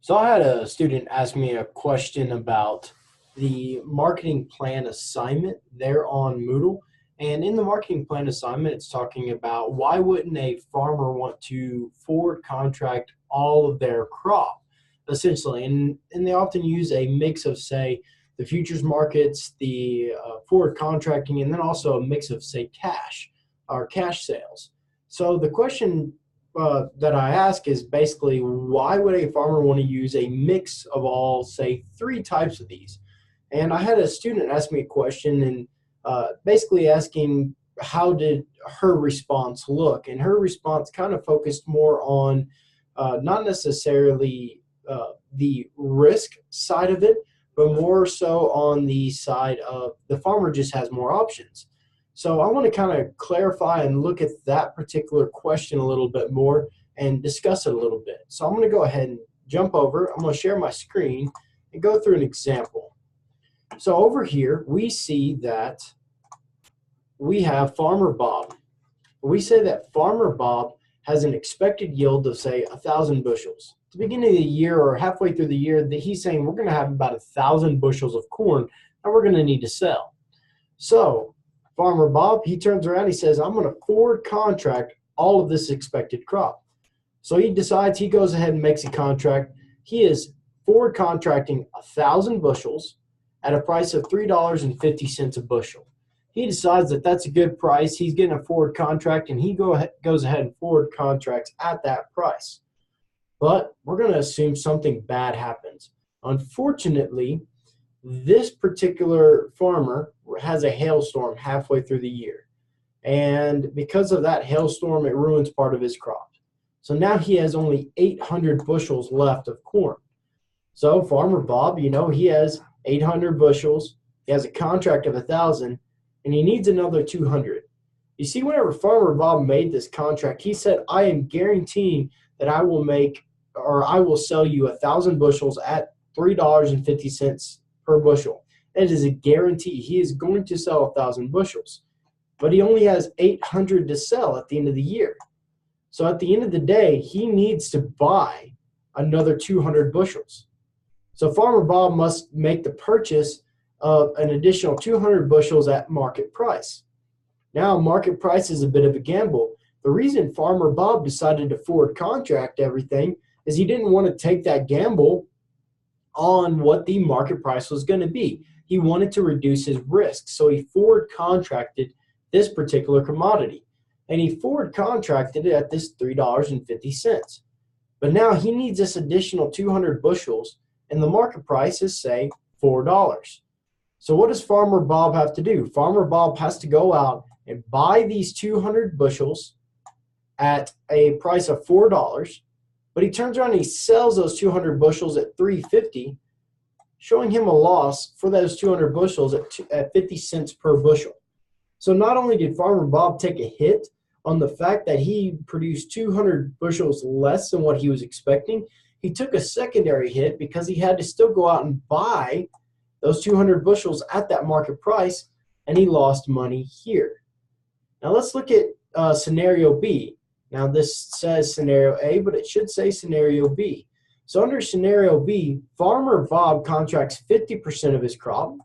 So I had a student ask me a question about the marketing plan assignment there on Moodle. And in the marketing plan assignment, it's talking about why wouldn't a farmer want to forward contract all of their crop, essentially. And they often use a mix of, say, the futures markets, the forward contracting, and then also a mix of, say, cash or cash sales. So the question that I ask is basically why would a farmer want to use a mix of all, say, three types of these? And I had a student ask me a question and basically asking how did her response look? And her response kind of focused more on not necessarily the risk side of it, but more so on the side of the farmer just has more options. So I want to kind of clarify and look at that particular question a little bit more and discuss it a little bit. So I'm going to go ahead and jump over. I'm going to share my screen and go through an example. So over here, we see that we have Farmer Bob. We say that Farmer Bob has an expected yield of, say, 1,000 bushels. At the beginning of the year or halfway through the year, he's saying we're going to have about 1,000 bushels of corn and we're going to need to sell. So Farmer Bob, he turns around, he says, I'm going to forward contract all of this expected crop. So he decides, he goes ahead and makes a contract. He is forward contracting 1,000 bushels at a price of $3.50 a bushel. He decides that that's a good price. He's getting a forward contract, and he goes ahead and forward contracts at that price. But we're going to assume something bad happens. Unfortunately, this particular farmer has a hailstorm halfway through the year. And because of that hailstorm, it ruins part of his crop. So now he has only 800 bushels left of corn. So Farmer Bob, he has 800 bushels. He has a contract of 1,000, and he needs another 200. You see, whenever Farmer Bob made this contract, he said, I am guaranteeing that I will sell you 1,000 bushels at $3.50 per bushel. That is a guarantee. He is going to sell 1,000 bushels, but he only has 800 to sell at the end of the year. So at the end of the day, he needs to buy another 200 bushels. So Farmer Bob must make the purchase of an additional 200 bushels at market price. Now, market price is a bit of a gamble. The reason Farmer Bob decided to forward contract everything is he didn't want to take that gamble on what the market price was going to be. He wanted to reduce his risk, so he forward contracted this particular commodity, and he forward contracted it at this $3.50. But now he needs this additional 200 bushels, and the market price is, say, $4. So what does Farmer Bob have to do? Farmer Bob has to go out and buy these 200 bushels at a price of $4, but he turns around and he sells those 200 bushels at $3.50, showing him a loss for those 200 bushels at 50 cents per bushel. So not only did Farmer Bob take a hit on the fact that he produced 200 bushels less than what he was expecting, he took a secondary hit because he had to still go out and buy those 200 bushels at that market price, and he lost money here. Now let's look at scenario B. Now this says scenario A, but it should say scenario B. So under scenario B, Farmer Bob contracts 50% of his crop,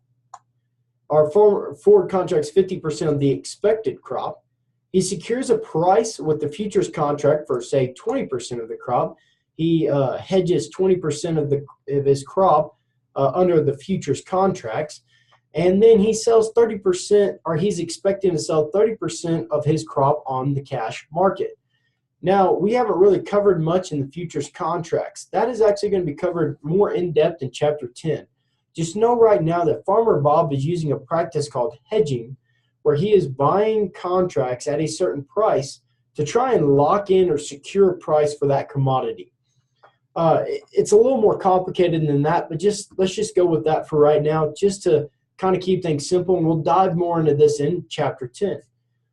or forward contracts 50% of the expected crop. He secures a price with the futures contract for, say, 20% of the crop. He hedges 20% of his crop under the futures contracts, and then he sells 30%, or he's expecting to sell 30% of his crop on the cash market. Now, we haven't really covered much in the futures contracts. That is actually going to be covered more in depth in Chapter 10. Just know right now that Farmer Bob is using a practice called hedging, where he is buying contracts at a certain price to try and lock in or secure a price for that commodity. It's a little more complicated than that, but let's just go with that for right now, just to kind of keep things simple, and we'll dive more into this in Chapter 10.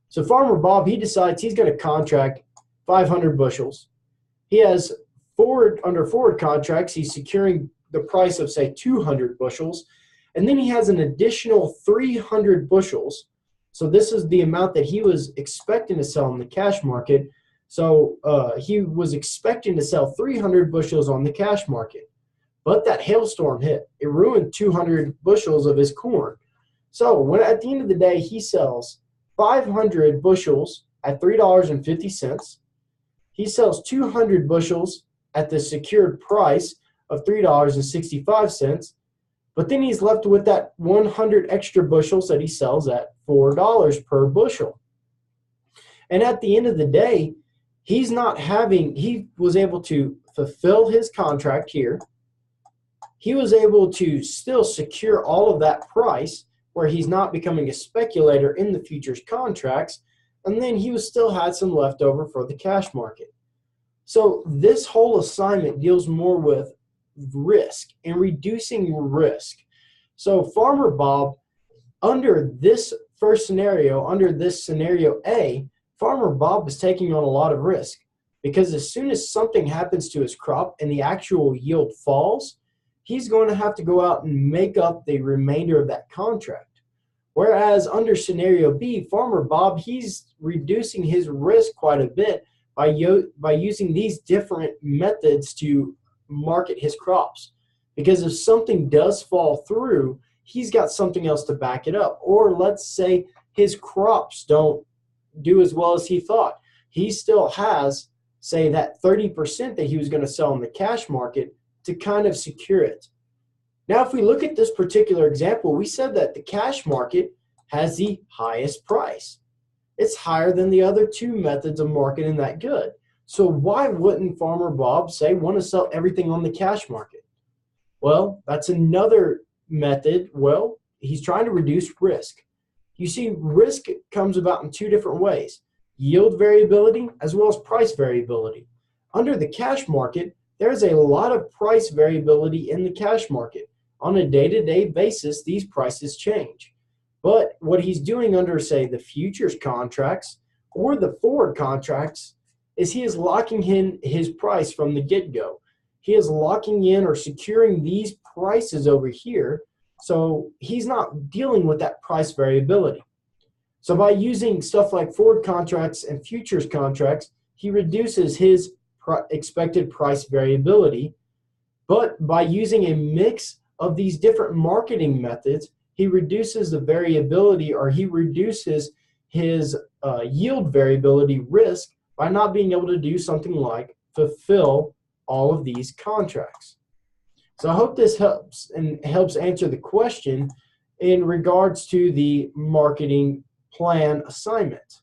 So Farmer Bob, he decides he's going to contract 500 bushels. He has under forward contracts, he's securing the price of, say, 200 bushels, and then he has an additional 300 bushels. So this is the amount that he was expecting to sell in the cash market. So he was expecting to sell 300 bushels on the cash market. but that hailstorm hit. It ruined 200 bushels of his corn. So when at the end of the day he sells 500 bushels at $3.50, he sells 200 bushels at the secured price of $3.65, but then he's left with that 100 extra bushels that he sells at $4 per bushel. And at the end of the day, he was able to fulfill his contract here. He was able to still secure all of that price where he's not becoming a speculator in the futures contracts, and then he still had some left over for the cash market. So this whole assignment deals more with risk and reducing risk. So Farmer Bob, under this first scenario, under this scenario A, Farmer Bob is taking on a lot of risk, because as soon as something happens to his crop and the actual yield falls, he's going to have to go out and make up the remainder of that contract. Whereas under scenario B, Farmer Bob, he's reducing his risk quite a bit by using these different methods to market his crops. Because if something does fall through, he's got something else to back it up. Or let's say his crops don't do as well as he thought. He still has, say, that 30% that he was going to sell in the cash market to kind of secure it. Now, if we look at this particular example, we said that the cash market has the highest price. It's higher than the other two methods of marketing that good. So why wouldn't Farmer Bob want to sell everything on the cash market? Well, that's another method. Well, he's trying to reduce risk. You see, risk comes about in two different ways: yield variability as well as price variability. Under the cash market, there's a lot of price variability in the cash market. On a day-to-day basis, these prices change. But what he's doing under, say, the futures contracts or the forward contracts is he is locking in his price from the get-go. He is locking in or securing these prices over here, so he's not dealing with that price variability. So by using stuff like forward contracts and futures contracts, he reduces his expected price variability. But by using a mix of these different marketing methods, he reduces the variability, or he reduces his yield variability risk by not being able to do something like fulfill all of these contracts. So I hope this helps answer the question in regards to the marketing plan assignment.